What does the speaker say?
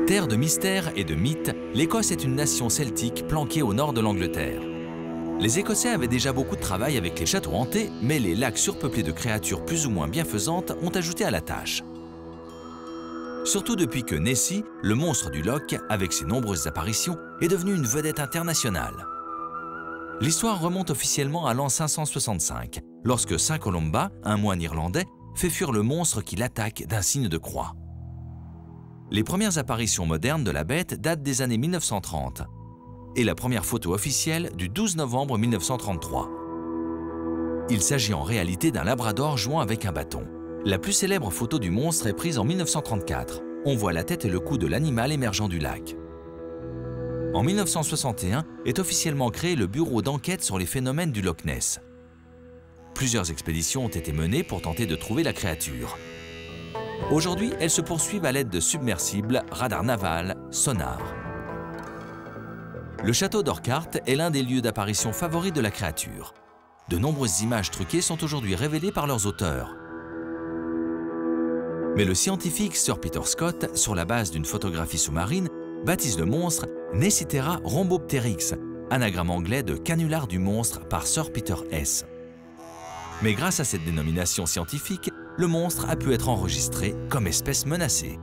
Terre de mystères et de mythes, l'Écosse est une nation celtique planquée au nord de l'Angleterre. Les Écossais avaient déjà beaucoup de travail avec les châteaux hantés, mais les lacs surpeuplés de créatures plus ou moins bienfaisantes ont ajouté à la tâche. Surtout depuis que Nessie, le monstre du Loch, avec ses nombreuses apparitions, est devenu une vedette internationale. L'histoire remonte officiellement à l'an 565, lorsque Saint Columba, un moine irlandais, fait fuir le monstre qui l'attaque d'un signe de croix. Les premières apparitions modernes de la bête datent des années 1930 et la première photo officielle du 12 novembre 1933. Il s'agit en réalité d'un labrador jouant avec un bâton. La plus célèbre photo du monstre est prise en 1934. On voit la tête et le cou de l'animal émergeant du lac. En 1961 est officiellement créé le bureau d'enquête sur les phénomènes du Loch Ness. Plusieurs expéditions ont été menées pour tenter de trouver la créature. Aujourd'hui, elles se poursuivent à l'aide de submersibles, radars navals, sonars. Le château d'Orcart est l'un des lieux d'apparition favoris de la créature. De nombreuses images truquées sont aujourd'hui révélées par leurs auteurs. Mais le scientifique Sir Peter Scott, sur la base d'une photographie sous-marine, baptise le monstre Nessitera rhombopteryx, anagramme anglais de canular du monstre par Sir Peter S. Mais grâce à cette dénomination scientifique, le monstre a pu être enregistré comme espèce menacée.